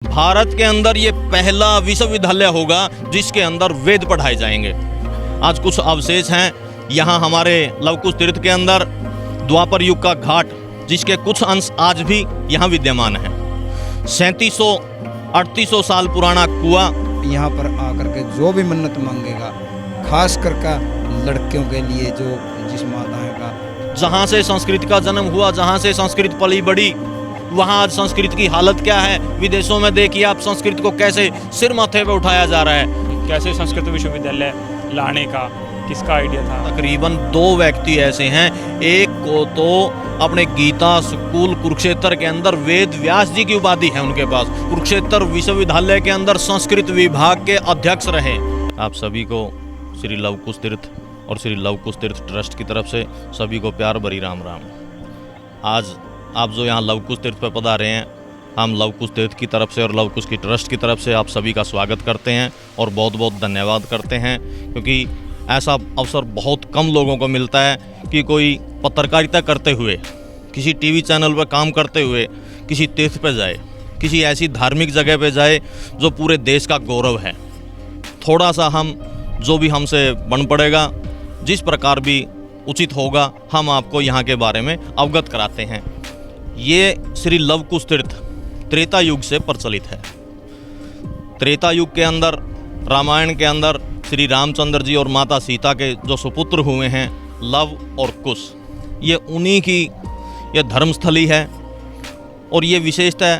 भारत के अंदर ये पहला विश्वविद्यालय होगा जिसके अंदर वेद पढ़ाए जाएंगे। आज कुछ अवशेष हैं यहाँ हमारे लवकुश तीर्थ के अंदर, द्वापर युग का घाट जिसके कुछ अंश आज भी यहाँ विद्यमान है। 3700-3800 साल पुराना कुआं। यहाँ पर आकर के जो भी मन्नत मांगेगा, खास करके लड़कियों के लिए, जो जिस माताएं का, जहाँ से संस्कृत का जन्म हुआ, जहाँ से संस्कृत पली बड़ी, वहाँ आज संस्कृत की हालत क्या है। विदेशों में देखिए आप संस्कृत को कैसे सिर माथे पे उठाया जा रहा है। कैसे संस्कृत विश्वविद्यालय लाने का किसका आइडिया था? तकरीबन 2 व्यक्ति ऐसे हैं, एक को तो अपने गीता स्कूल कुरुक्षेत्र के अंदर वेद व्यास जी की उपाधि है उनके पास। कुरुक्षेत्र विश्वविद्यालय के अंदर संस्कृत विभाग के अध्यक्ष रहे। आप सभी को श्री लवकुश तीर्थ और श्री लवकुश तीर्थ ट्रस्ट की तरफ से सभी को प्यार भरी राम राम। आज आप जो यहाँ लवकुश तीर्थ पर पधारे हैं, हम लवकुश तीर्थ की तरफ से और लवकुश की ट्रस्ट की तरफ से आप सभी का स्वागत करते हैं और बहुत बहुत धन्यवाद करते हैं, क्योंकि ऐसा अवसर बहुत कम लोगों को मिलता है कि कोई पत्रकारिता करते हुए, किसी टीवी चैनल पर काम करते हुए किसी तीर्थ पर जाए, किसी ऐसी धार्मिक जगह पर जाए जो पूरे देश का गौरव है। थोड़ा सा हम जो भी हमसे बन पड़ेगा, जिस प्रकार भी उचित होगा, हम आपको यहाँ के बारे में अवगत कराते हैं। ये श्री लवकुश तीर्थ त्रेता युग से प्रचलित है। त्रेता युग के अंदर, रामायण के अंदर श्री रामचंद्र जी और माता सीता के जो सुपुत्र हुए हैं, लव और कुश, ये उन्हीं की यह धर्मस्थली है और ये विशेषता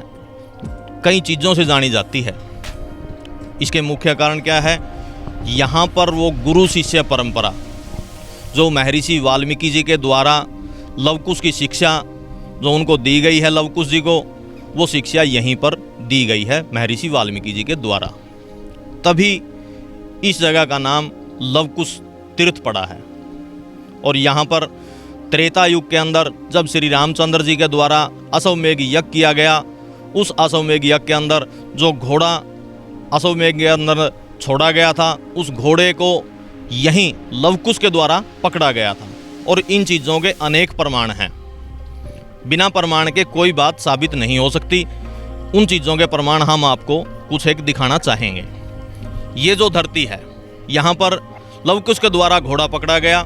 कई चीज़ों से जानी जाती है। इसके मुख्य कारण क्या है? यहाँ पर वो गुरु शिष्य परंपरा जो महर्षि वाल्मीकि जी के द्वारा लवकुश की शिक्षा जो उनको दी गई है, लवकुश जी को, वो शिक्षा यहीं पर दी गई है महर्षि वाल्मीकि जी के द्वारा। तभी इस जगह का नाम लवकुश तीर्थ पड़ा है। और यहाँ पर त्रेता युग के अंदर जब श्री रामचंद्र जी के द्वारा अश्वमेघ यज्ञ किया गया, उस अश्वमेघ यज्ञ के अंदर जो घोड़ा अश्वमेघ के अंदर छोड़ा गया था, उस घोड़े को यहीं लवकुश के द्वारा पकड़ा गया था। और इन चीज़ों के अनेक प्रमाण हैं, बिना प्रमाण के कोई बात साबित नहीं हो सकती। उन चीज़ों के प्रमाण हम आपको कुछ एक दिखाना चाहेंगे। ये जो धरती है, यहाँ पर लवकुश के द्वारा घोड़ा पकड़ा गया।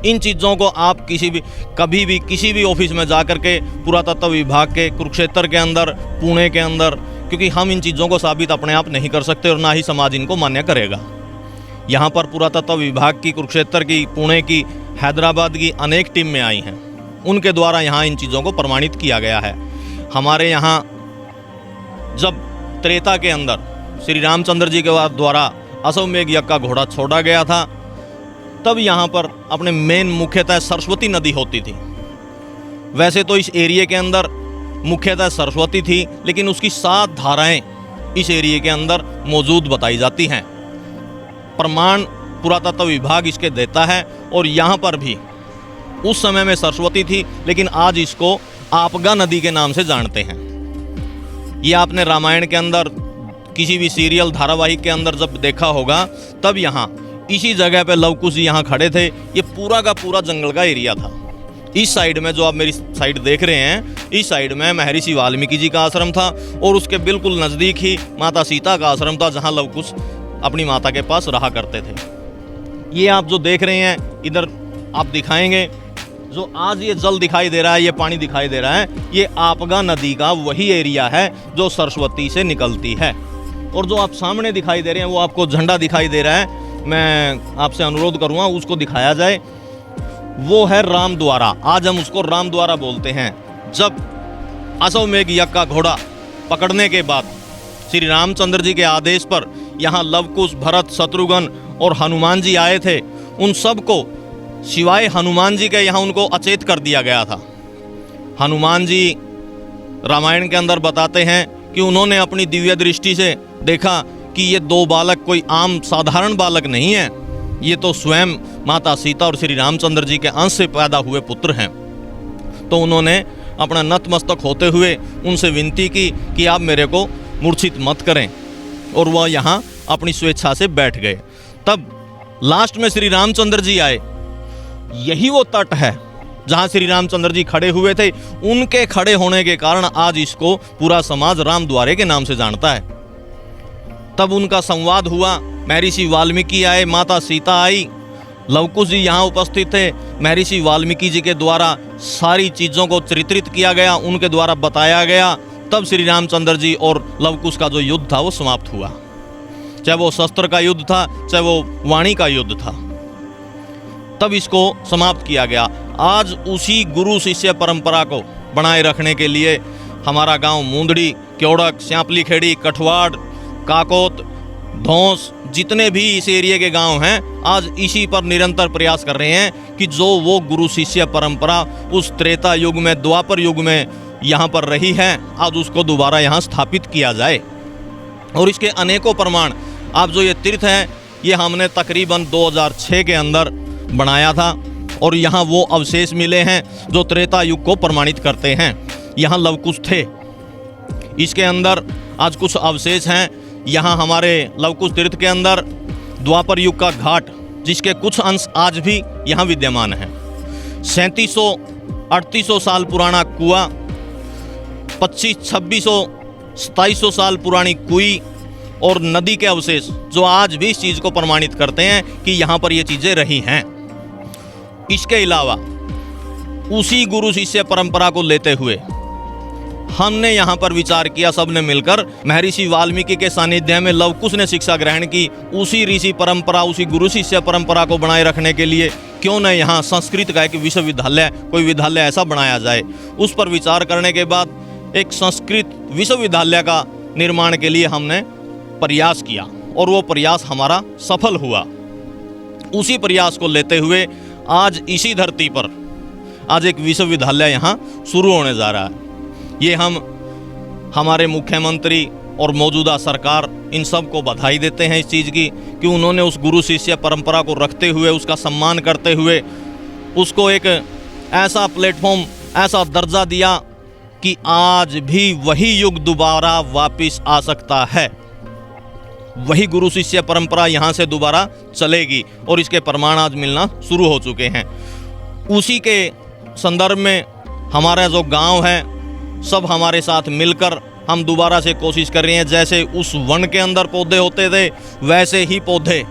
इन चीज़ों को आप कभी भी किसी भी ऑफिस में जा कर के, पुरातत्व विभाग के कुरुक्षेत्र के अंदर, पुणे के अंदर, क्योंकि हम इन चीज़ों को साबित अपने आप नहीं कर सकते और ना ही समाज इनको मान्य करेगा। यहाँ पर पुरातत्व विभाग की, कुरुक्षेत्र की, पुणे की, हैदराबाद की अनेक टीम में आई हैं, उनके द्वारा यहाँ इन चीज़ों को प्रमाणित किया गया है। हमारे यहाँ जब त्रेता के अंदर श्री रामचंद्र जी के द्वारा अश्वमेघ यज्ञ का घोड़ा छोड़ा गया था, तब यहाँ पर अपने मेन मुख्यतः सरस्वती नदी होती थी। वैसे तो इस एरिया के अंदर मुख्यतः सरस्वती थी, लेकिन उसकी 7 धाराएं इस एरिया के अंदर मौजूद बताई जाती हैं। प्रमाण पुरातत्व विभाग इसके देता है। और यहाँ पर भी उस समय में सरस्वती थी, लेकिन आज इसको आपगा नदी के नाम से जानते हैं। ये आपने रामायण के अंदर, किसी भी सीरियल धारावाहिक के अंदर जब देखा होगा, तब यहाँ इसी जगह पे लवकुश जी यहाँ खड़े थे। ये पूरा का पूरा जंगल का एरिया था। इस साइड में जो आप मेरी साइड देख रहे हैं, इस साइड में महर्षि वाल्मीकि जी का आश्रम था और उसके बिल्कुल नज़दीक ही माता सीता का आश्रम था, जहाँ लवकुश अपनी माता के पास रहा करते थे। ये आप जो देख रहे हैं, इधर आप दिखाएंगे, जो आज ये जल दिखाई दे रहा है, ये पानी दिखाई दे रहा है, ये आपगा नदी का वही एरिया है जो सरस्वती से निकलती है। और जो आप सामने दिखाई दे रहे हैं, वो आपको झंडा दिखाई दे रहा है, मैं आपसे अनुरोध करूँगा उसको दिखाया जाए। वो है रामद्वारा। आज हम उसको रामद्वारा बोलते हैं। जब अश्वमेघ यज्ञ का घोड़ा पकड़ने के बाद श्री रामचंद्र जी के आदेश पर यहाँ लवकुश, भरत, शत्रुघ्न और हनुमान जी आए थे। उन सब को सिवाय हनुमान जी के यहाँ उनको अचेत कर दिया गया था। हनुमान जी रामायण के अंदर बताते हैं कि उन्होंने अपनी दिव्य दृष्टि से देखा कि ये 2 बालक कोई आम साधारण बालक नहीं है, ये तो स्वयं माता सीता और श्री रामचंद्र जी के अंश से पैदा हुए पुत्र हैं। तो उन्होंने अपना नतमस्तक होते हुए उनसे विनती की कि आप मेरे को मूर्छित मत करें, और वह यहाँ अपनी स्वेच्छा से बैठ गए। तब लास्ट में श्री रामचंद्र जी आए। यही वो तट है जहाँ श्री रामचंद्र जी खड़े हुए थे, उनके खड़े होने के कारण आज इसको पूरा समाज राम द्वारे के नाम से जानता है। तब उनका संवाद हुआ, महर्षि वाल्मीकि आए, माता सीता आई, लवकुश जी यहाँ उपस्थित थे। महर्षि वाल्मीकि जी के द्वारा सारी चीज़ों को चित्रित किया गया, उनके द्वारा बताया गया। तब श्री रामचंद्र जी और लवकुश का जो युद्ध था वो समाप्त हुआ। चाहे वो शस्त्र का युद्ध था, चाहे वो वाणी का युद्ध था, तब इसको समाप्त किया गया। आज उसी गुरु शिष्य परंपरा को बनाए रखने के लिए हमारा गांव मुंदड़ी, क्योड़क, श्यापली खेड़ी, कठवाड़, काकोत, धौंस, जितने भी इस एरिया के गांव हैं, आज इसी पर निरंतर प्रयास कर रहे हैं कि जो वो गुरु शिष्य परंपरा उस त्रेता युग में, द्वापर युग में यहाँ पर रही है, आज उसको दोबारा यहाँ स्थापित किया जाए। और इसके अनेकों प्रमाण, आप जो ये तीर्थ है, ये हमने तकरीबन 2006 के अंदर बनाया था और यहाँ वो अवशेष मिले हैं जो त्रेता युग को प्रमाणित करते हैं। यहाँ लवकुश थे, इसके अंदर आज कुछ अवशेष हैं। यहाँ हमारे लवकुश तीर्थ के अंदर द्वापर युग का घाट, जिसके कुछ अंश आज भी यहाँ विद्यमान हैं। 3700-3800 साल पुराना कुआं, 2500-2600-2700 साल पुरानी कुई और नदी के अवशेष, जो आज भी इस चीज़ को प्रमाणित करते हैं कि यहाँ पर ये चीज़ें रही हैं। इसके अलावा उसी गुरु शिष्य परंपरा को लेते हुए हमने यहाँ पर विचार किया, सबने मिलकर, महर्षि वाल्मीकि के सानिध्य में लवकुश ने शिक्षा ग्रहण की। उसी ऋषि परंपरा, उसी गुरु शिष्य परंपरा को बनाए रखने के लिए क्यों न यहाँ संस्कृत का एक विश्वविद्यालय, कोई विद्यालय ऐसा बनाया जाए। उस पर विचार करने के बाद एक संस्कृत विश्वविद्यालय का निर्माण के लिए हमने प्रयास किया और वो प्रयास हमारा सफल हुआ। उसी प्रयास को लेते हुए आज इसी धरती पर आज एक विश्वविद्यालय यहाँ शुरू होने जा रहा है। ये हम हमारे मुख्यमंत्री और मौजूदा सरकार, इन सब को बधाई देते हैं इस चीज़ की कि उन्होंने उस गुरु शिष्य परंपरा को रखते हुए, उसका सम्मान करते हुए, उसको एक ऐसा प्लेटफॉर्म, ऐसा दर्जा दिया कि आज भी वही युग दोबारा वापस आ सकता है। वही गुरु शिष्य परंपरा यहाँ से दोबारा चलेगी और इसके प्रमाण आज मिलना शुरू हो चुके हैं। उसी के संदर्भ में हमारा जो गांव है, सब हमारे साथ मिलकर हम दोबारा से कोशिश कर रहे हैं। जैसे उस वन के अंदर पौधे होते थे, वैसे ही पौधे,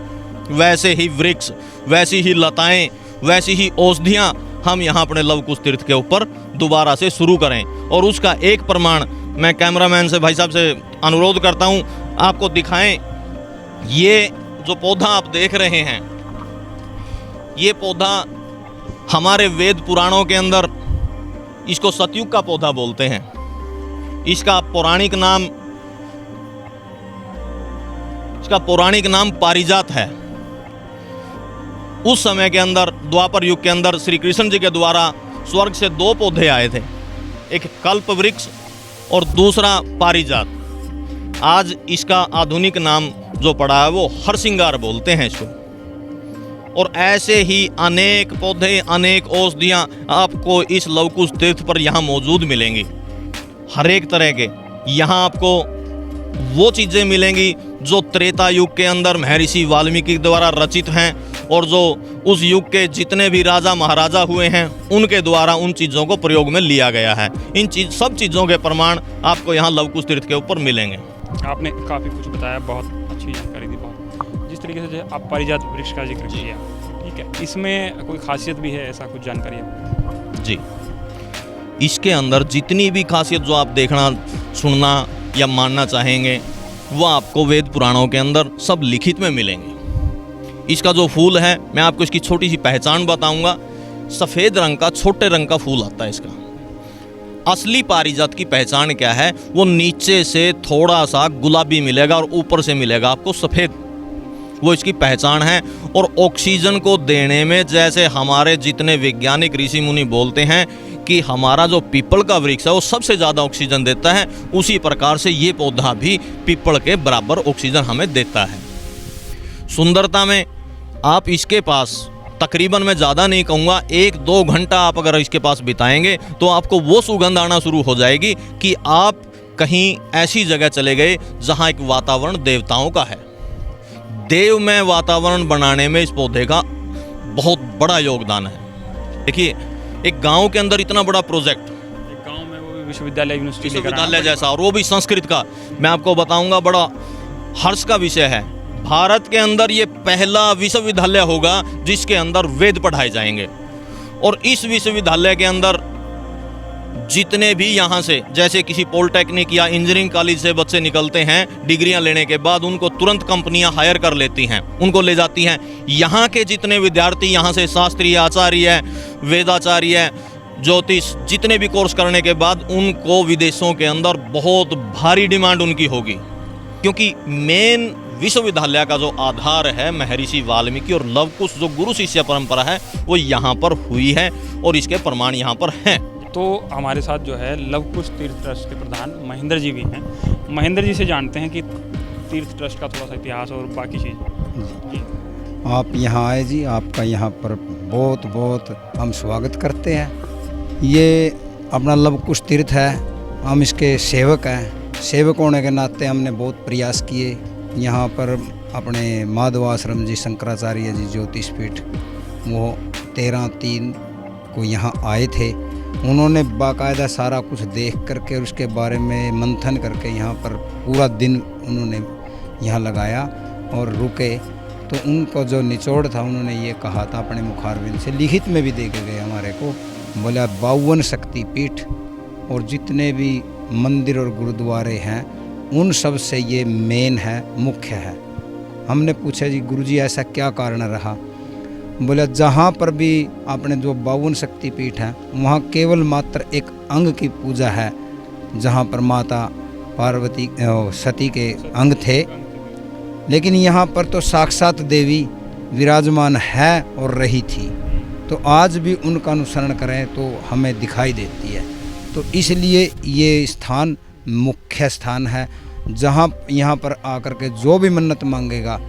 वैसे ही वृक्ष, वैसी ही लताएं, वैसी ही औषधियाँ हम यहाँ अपने लवकुश तीर्थ के ऊपर दोबारा से शुरू करें। और उसका एक प्रमाण मैं कैमरामैन से, भाई साहब से अनुरोध करता हूँ, आपको दिखाएं। ये जो पौधा आप देख रहे हैं, ये पौधा हमारे वेद पुराणों के अंदर इसको सतयुग का पौधा बोलते हैं। इसका पौराणिक नाम पारिजात है। उस समय के अंदर, द्वापर युग के अंदर, श्री कृष्ण जी के द्वारा स्वर्ग से 2 पौधे आए थे, एक कल्प वृक्ष और दूसरा पारिजात। आज इसका आधुनिक नाम जो पड़ा है वो हरसिंगार बोलते हैं इसको। और ऐसे ही अनेक पौधे, अनेक औषधियाँ आपको इस लवकुश तीर्थ पर यहाँ मौजूद मिलेंगी, हर एक तरह के। यहाँ आपको वो चीज़ें मिलेंगी जो त्रेता युग के अंदर महर्षि वाल्मीकि द्वारा रचित हैं और जो उस युग के जितने भी राजा महाराजा हुए हैं उनके द्वारा उन चीज़ों को प्रयोग में लिया गया है। इन सब चीज़ों के प्रमाण आपको यहाँ लवकुश तीर्थ के ऊपर मिलेंगे। आपने काफ़ी कुछ बताया, बहुत अच्छी जानकारी दी। बहुत जिस तरीके से आप पारिजात वृक्ष का जिक्र किया, ठीक है, इसमें कोई खासियत भी है, ऐसा कुछ जानकारी है? जी, इसके अंदर जितनी भी खासियत जो आप देखना, सुनना या मानना चाहेंगे, वो आपको वेद पुराणों के अंदर सब लिखित में मिलेंगे। इसका जो फूल है, मैं आपको इसकी छोटी सी पहचान बताऊंगा। सफ़ेद रंग का, छोटे रंग का फूल आता है इसका। असली पारिजात की पहचान क्या है? वो नीचे से थोड़ा सा गुलाबी मिलेगा और ऊपर से मिलेगा आपको सफ़ेद, वो इसकी पहचान है। और ऑक्सीजन को देने में, जैसे हमारे जितने वैज्ञानिक ऋषि मुनि बोलते हैं कि हमारा जो पीपल का वृक्ष है वो सबसे ज़्यादा ऑक्सीजन देता है, उसी प्रकार से ये पौधा भी पीपल के बराबर ऑक्सीजन हमें देता है। सुंदरता में आप इसके पास तकरीबन, मैं ज़्यादा नहीं कहूँगा, 1-2 घंटा आप अगर इसके पास बिताएंगे तो आपको वो सुगंध आना शुरू हो जाएगी कि आप कहीं ऐसी जगह चले गए जहाँ एक वातावरण देवताओं का है। देवमय वातावरण बनाने में इस पौधे का बहुत बड़ा योगदान है। देखिए, एक गांव के अंदर इतना बड़ा प्रोजेक्ट, एक गांव में वो भी विश्वविद्यालय यूनिवर्सिटी लेकर आना विश्वविद्यालय जैसा, और वो भी संस्कृत का, मैं आपको बताऊंगा बड़ा हर्ष का विषय है। भारत के अंदर ये पहला विश्वविद्यालय होगा जिसके अंदर वेद पढ़ाए जाएंगे। और इस विश्वविद्यालय के अंदर जितने भी यहाँ से, जैसे किसी पॉलिटेक्निक या इंजीनियरिंग कॉलेज से बच्चे निकलते हैं, डिग्रियां लेने के बाद उनको तुरंत कंपनियां हायर कर लेती हैं, उनको ले जाती हैं। यहाँ के जितने विद्यार्थी यहाँ से शास्त्रीय, आचार्य, वेदाचार्य, ज्योतिष, जितने भी कोर्स करने के बाद उनको विदेशों के अंदर बहुत भारी डिमांड उनकी होगी, क्योंकि मेन विश्वविद्यालय का जो आधार है महर्षि वाल्मीकि और लव कुश जो गुरु शिष्य परंपरा है वो यहाँ पर हुई है और इसके प्रमाण यहाँ पर हैं। तो हमारे साथ जो है लव कुश तीर्थ ट्रस्ट के प्रधान महेंद्र जी भी हैं। महेंद्र जी से जानते हैं कि तीर्थ ट्रस्ट का थोड़ा सा इतिहास और बाकी चीज़। आप यहाँ आए जी, आपका यहाँ पर बहुत बहुत हम स्वागत करते हैं। ये अपना लव कुश तीर्थ है, हम इसके सेवक हैं। सेवक होने के नाते हमने बहुत प्रयास किए। यहाँ पर अपने माधव आश्रम जी, शंकराचार्य जी ज्योतिष पीठ, वो 13/3 को यहाँ आए थे। उन्होंने बाकायदा सारा कुछ देख करके और उसके बारे में मंथन करके यहाँ पर पूरा दिन उन्होंने यहाँ लगाया और रुके। तो उनको जो निचोड़ था उन्होंने ये कहा था अपने मुखारबिंद से, लिखित में भी दे के गए हमारे को, बोला 52 शक्तिपीठ और जितने भी मंदिर और गुरुद्वारे हैं उन सब से ये मेन है, मुख्य है। हमने पूछा जी गुरुजी ऐसा क्या कारण रहा? बोला जहाँ पर भी आपने जो 52 शक्तिपीठ हैं वहाँ केवल मात्र एक अंग की पूजा है, जहाँ पर माता पार्वती सती के अंग थे, लेकिन यहाँ पर तो साक्षात देवी विराजमान है और रही थी। तो आज भी उनका अनुसरण करें तो हमें दिखाई देती है। तो इसलिए ये स्थान मुख्य स्थान है, जहाँ यहाँ पर आकर के जो भी मन्नत मांगेगा,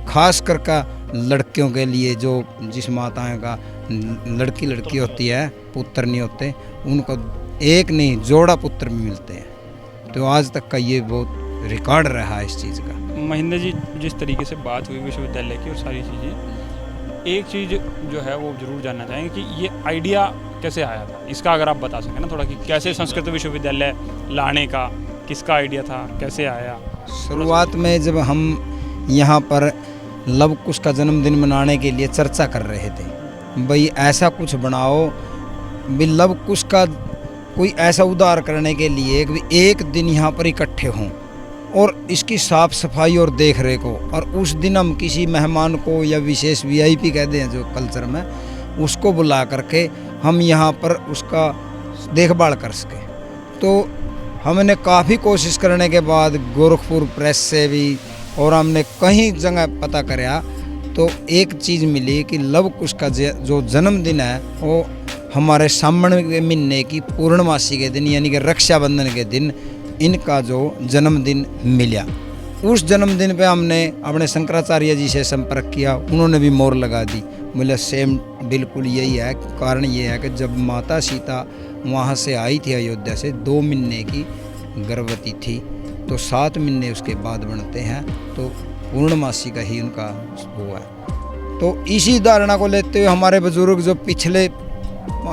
खास करके लड़कियों के लिए, जो जिस माताएं का लड़की होती है, पुत्र नहीं होते, उनको एक नहीं जोड़ा पुत्र भी मिलते हैं। तो आज तक का ये बहुत रिकॉर्ड रहा है इस चीज़ का। महेंद्र जी, जिस तरीके से बात हुई विश्वविद्यालय की और सारी चीज़ें, एक चीज़ जो है वो ज़रूर जानना चाहेंगे कि ये आइडिया कैसे आया था, इसका अगर आप बता सकें ना थोड़ा, कि कैसे संस्कृत विश्वविद्यालय लाने का किसका आइडिया था, कैसे आया? शुरुआत में जब हम यहाँ पर लव कुश का जन्मदिन मनाने के लिए चर्चा कर रहे थे, भाई ऐसा कुछ बनाओ भी लव कुश का कोई ऐसा उद्धार करने के लिए कि एक दिन यहाँ पर इकट्ठे हों और इसकी साफ सफाई और देख रेख हो, और उस दिन हम किसी मेहमान को या विशेष VIP कहते हैं जो कल्चर में, उसको बुला करके हम यहाँ पर उसका देखभाल कर सके। तो हमने काफ़ी कोशिश करने के बाद गोरखपुर प्रेस से भी और हमने कहीं जगह पता कराया, तो एक चीज़ मिली कि लव कुश का जो जन्मदिन है वो हमारे सावन के महीने की पूर्णमासी के दिन, यानी कि रक्षाबंधन के दिन इनका जो जन्मदिन मिला। उस जन्मदिन पे हमने अपने शंकराचार्य जी से संपर्क किया, उन्होंने भी मोहर लगा दी। बोले सेम बिल्कुल यही है। कारण ये है कि जब माता सीता वहाँ से आई थी अयोध्या से, 2 महीने की गर्भवती थी, तो 7 महीने उसके बाद बनते हैं, तो पूर्णमासी का ही उनका हुआ है। तो इसी धारणा को लेते हुए हमारे बुजुर्ग जो पिछले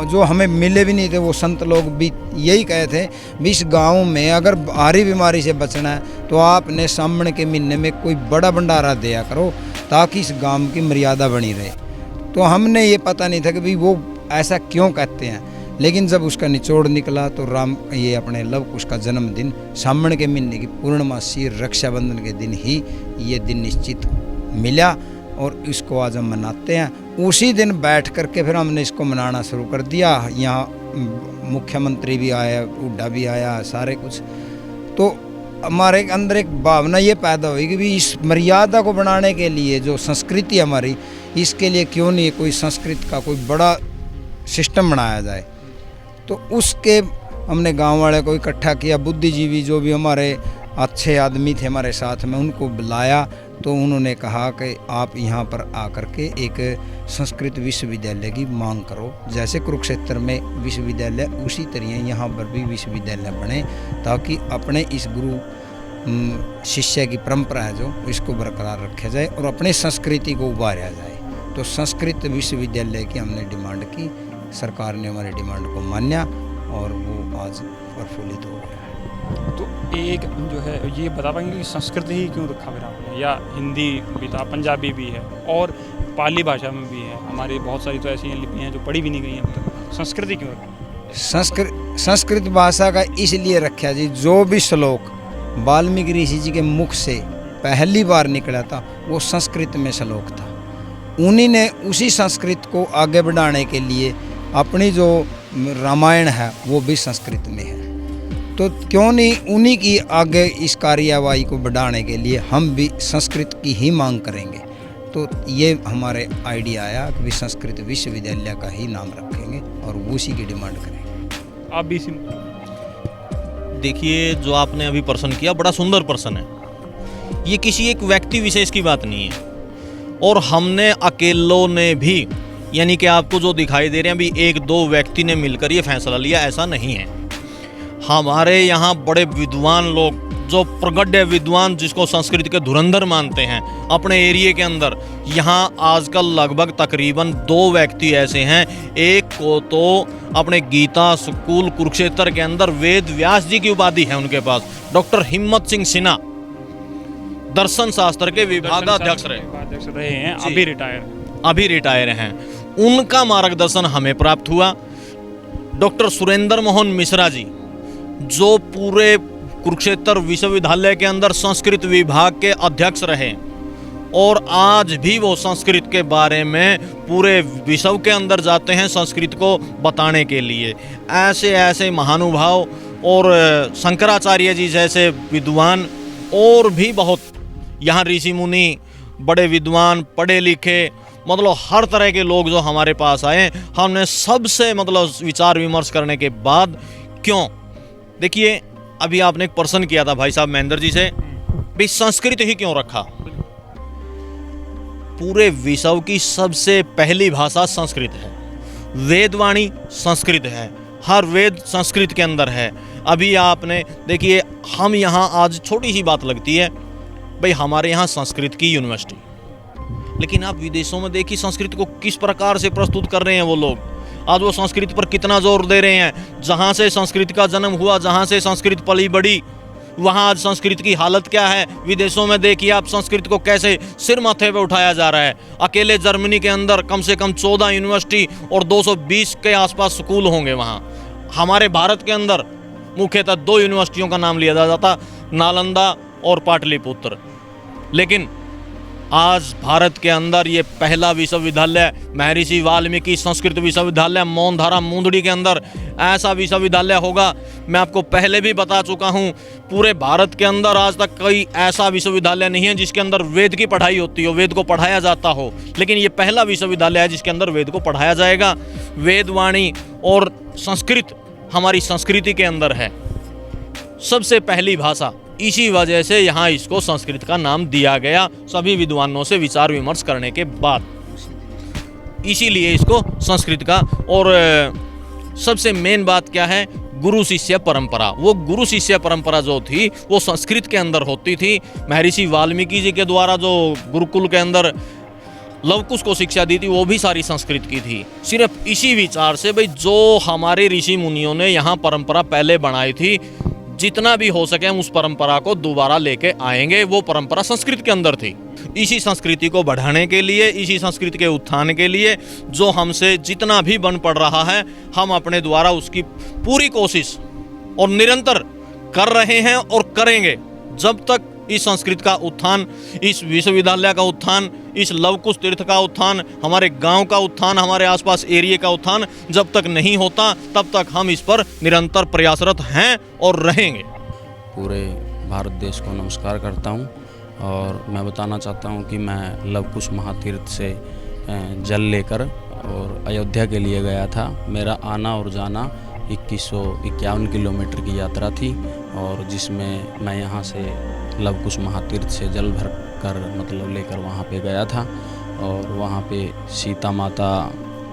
जो हमें मिले भी नहीं थे, वो संत लोग भी यही कहे थे, भी इस गाँव में अगर भारी बीमारी से बचना है तो आपने सावन के महीने में कोई बड़ा भंडारा दिया करो, ताकि इस गाँव की मर्यादा बनी रहे। तो हमने ये पता नहीं था कि भाई वो ऐसा क्यों कहते हैं, लेकिन जब उसका निचोड़ निकला तो ये अपने लव कुश का जन्मदिन सावन के महीने की पूर्णमासी रक्षाबंधन के दिन ही ये दिन निश्चित मिला और इसको आज हम मनाते हैं। उसी दिन बैठ करके फिर हमने इसको मनाना शुरू कर दिया। यहाँ मुख्यमंत्री भी आया, हुड्डा भी आया, सारे कुछ। तो हमारे अंदर एक भावना ये पैदा हुई कि भी इस मर्यादा को बनाने के लिए जो संस्कृति हमारी, इसके लिए क्यों नहीं कोई संस्कृत का कोई बड़ा सिस्टम बनाया जाए। तो उसके हमने गांव वाले को इकट्ठा किया, बुद्धिजीवी जो भी हमारे अच्छे आदमी थे हमारे साथ में, उनको बुलाया। तो उन्होंने कहा कि आप यहाँ पर आकर के एक संस्कृत विश्वविद्यालय की मांग करो, जैसे कुरुक्षेत्र में विश्वविद्यालय उसी तरह यहाँ पर भी विश्वविद्यालय बने, ताकि अपने इस गुरु शिष्य की परंपरा है जो, इसको बरकरार रखा जाए और अपने संस्कृति को उभारा जाए। तो संस्कृत विश्वविद्यालय की हमने डिमांड की सरकार ने हमारी डिमांड को मान्या और वो आज प्रफुल्लित हो गया है। तो एक जो है ये बता पाएंगे कि संस्कृत ही क्यों रखा फिर आपने, या हिंदी भी था, पंजाबी भी है और पाली भाषा में भी है, हमारी बहुत सारी तो ऐसी लिपियाँ हैं जो पढ़ी भी नहीं गई हैं अब तक, संस्कृत ही क्यों रखा? संस्कृत भाषा का इसलिए रखा जी, जो भी श्लोक वाल्मीकि ऋषि जी के मुख से पहली बार निकला था वो संस्कृत में श्लोक था। उन्हीं ने उसी संस्कृत को आगे बढ़ाने के लिए अपनी जो रामायण है वो भी संस्कृत में है, तो क्यों नहीं उन्हीं की आगे इस कार्यवाही को बढ़ाने के लिए हम भी संस्कृत की ही मांग करेंगे। तो ये हमारे आइडिया आया कि संस्कृत विश्वविद्यालय का ही नाम रखेंगे और उसी की डिमांड करेंगे। आप भी देखिए, जो आपने अभी प्रश्न किया बड़ा सुंदर प्रश्न है। ये किसी एक व्यक्ति विशेष की बात नहीं है और हमने अकेलों ने भी, यानी कि आपको जो दिखाई दे रहे हैं अभी एक दो व्यक्ति ने मिलकर ये फैसला लिया, ऐसा नहीं है। हमारे यहाँ बड़े विद्वान लोग, जो प्रगढ़ विद्वान जिसको संस्कृत के धुरंधर मानते हैं अपने एरिया के अंदर, यहाँ आजकल लगभग तकरीबन 2 व्यक्ति ऐसे हैं। एक को तो अपने गीता स्कूल कुरुक्षेत्र के अंदर वेद व्यास जी की उपाधि है उनके पास, डॉक्टर हिम्मत सिंह सिन्हा, दर्शन शास्त्र के विभागाध्यक्ष रहे हैं, अभी रिटायर हैं। उनका मार्गदर्शन हमें प्राप्त हुआ। डॉक्टर सुरेंद्र मोहन मिश्रा जी, जो पूरे कुरुक्षेत्र विश्वविद्यालय के अंदर संस्कृत विभाग के अध्यक्ष रहे और आज भी वो संस्कृत के बारे में पूरे विश्व के अंदर जाते हैं संस्कृत को बताने के लिए। ऐसे ऐसे महानुभाव और शंकराचार्य जी जैसे विद्वान और भी बहुत यहाँ ऋषि मुनि, बड़े विद्वान, पढ़े लिखे, मतलब हर तरह के लोग जो हमारे पास आए, हमने सबसे मतलब विचार विमर्श करने के बाद, क्यों देखिए अभी आपने एक प्रश्न किया था भाई साहब महेंद्र जी से, भाई संस्कृत ही क्यों रखा? पूरे विश्व की सबसे पहली भाषा संस्कृत है, वेदवाणी संस्कृत है, हर वेद संस्कृत के अंदर है। अभी आपने देखिए, हम यहाँ आज छोटी सी बात लगती है भाई हमारे यहाँ संस्कृत की यूनिवर्सिटी, लेकिन आप विदेशों में देखिए संस्कृत को किस प्रकार से प्रस्तुत कर रहे हैं वो लोग। आज वो संस्कृत पर कितना जोर दे रहे हैं। जहाँ से संस्कृत का जन्म हुआ, जहाँ से संस्कृत पली बड़ी, वहाँ आज संस्कृत की हालत क्या है। विदेशों में देखिए आप संस्कृत को कैसे सिर माथे पे उठाया जा रहा है। अकेले जर्मनी के अंदर कम से कम 14 यूनिवर्सिटी और 220 के आसपास स्कूल होंगे वहाँ। हमारे भारत के अंदर मुख्यतः 2 यूनिवर्सिटियों का नाम लिया जाता, नालंदा और पाटलिपुत्र। लेकिन आज भारत के अंदर ये पहला विश्वविद्यालय महर्षि वाल्मीकि संस्कृत विश्वविद्यालय मोहनधारा मुंदड़ी के अंदर ऐसा विश्वविद्यालय होगा। मैं आपको पहले भी बता चुका हूँ, पूरे भारत के अंदर आज तक कोई ऐसा विश्वविद्यालय नहीं है जिसके अंदर वेद की पढ़ाई होती हो, वेद को पढ़ाया जाता हो, लेकिन ये पहला विश्वविद्यालय है जिसके अंदर वेद को पढ़ाया जाएगा। वेदवाणी और संस्कृत हमारी संस्कृति के अंदर है, सबसे पहली भाषा। इसी वजह से यहाँ इसको संस्कृत का नाम दिया गया, सभी विद्वानों से विचार विमर्श करने के बाद, इसीलिए इसको संस्कृत का। और सबसे मेन बात क्या है, गुरु शिष्य परंपरा। वो गुरु शिष्य परंपरा जो थी वो संस्कृत के अंदर होती थी। महर्षि वाल्मीकि जी के द्वारा जो गुरुकुल के अंदर लवकुश को शिक्षा दी थी वो भी सारी संस्कृत की थी। सिर्फ इसी विचार से भाई जो हमारे ऋषि मुनियों ने यहाँ परंपरा पहले बनाई थी, जितना भी हो सके हम उस परंपरा को दोबारा लेके आएंगे। वो परंपरा संस्कृत के अंदर थी। इसी संस्कृति को बढ़ाने के लिए, इसी संस्कृति के उत्थान के लिए जो हमसे जितना भी बन पड़ रहा है, हम अपने द्वारा उसकी पूरी कोशिश और निरंतर कर रहे हैं और करेंगे। जब तक इस संस्कृत का उत्थान, इस विश्वविद्यालय का उत्थान, इस लवकुश तीर्थ का उत्थान, हमारे गांव का उत्थान, हमारे आसपास एरिया का उत्थान जब तक नहीं होता, तब तक हम इस पर निरंतर प्रयासरत हैं और रहेंगे। पूरे भारत देश को नमस्कार करता हूं और मैं बताना चाहता हूं कि मैं लवकुश महातीर्थ से जल लेकर और अयोध्या के लिए गया था। मेरा आना और जाना 2151 किलोमीटर की यात्रा थी और जिसमें मैं यहाँ से लवकुश महातीर्थ से जल भर कर मतलब लेकर वहाँ पे गया था और वहाँ पे सीता माता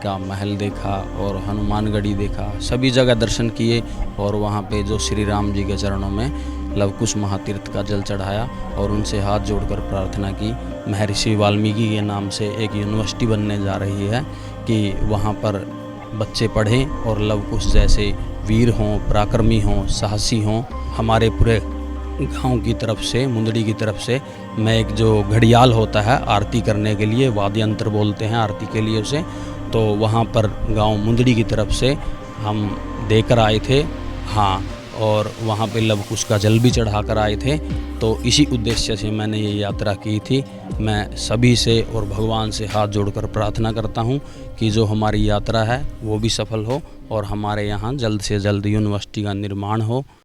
का महल देखा और हनुमानगढ़ी देखा, सभी जगह दर्शन किए और वहाँ पे जो श्री राम जी के चरणों में लवकुश महातीर्थ का जल चढ़ाया और उनसे हाथ जोड़कर प्रार्थना की। महर्षि वाल्मीकि के नाम से एक यूनिवर्सिटी बनने जा रही है कि वहाँ पर बच्चे पढ़ें और लव कुश जैसे वीर हों, पराक्रमी हों, साहसी हों। हमारे पूरे गांव की तरफ से, मुंदड़ी की तरफ से, मैं एक जो घड़ियाल होता है आरती करने के लिए, वाद्य यंत्र बोलते हैं आरती के लिए उसे, तो वहाँ पर गांव मुंदड़ी की तरफ से हम देकर आए थे। हाँ, और वहाँ पे लव कुश का जल भी चढ़ा कर आए थे। तो इसी उद्देश्य से मैंने ये यात्रा की थी। मैं सभी से और भगवान से हाथ जोड़कर प्रार्थना करता हूँ कि जो हमारी यात्रा है वो भी सफल हो और हमारे यहाँ जल्द से जल्द यूनिवर्सिटी का निर्माण हो।